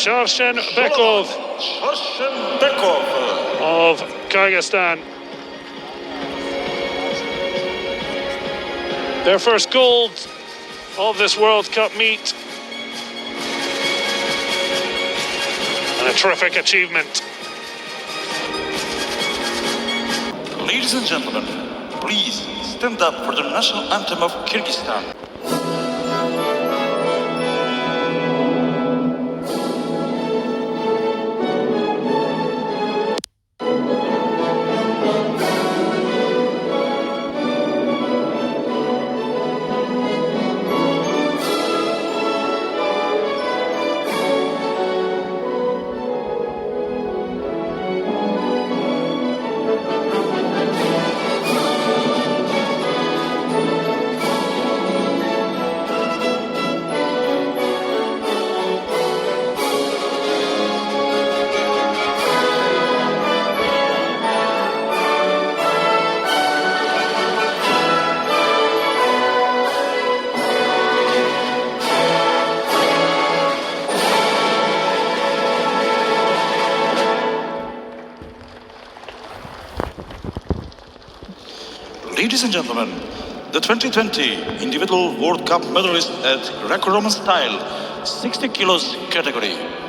Sharshenbekov of Kyrgyzstan. Their first gold of this World Cup meet. And a terrific achievement. Ladies and gentlemen, please stand up for the national anthem of Kyrgyzstan. Ladies and gentlemen, the 2020 individual World Cup medalist at Greco-Roman style 60 kilos category.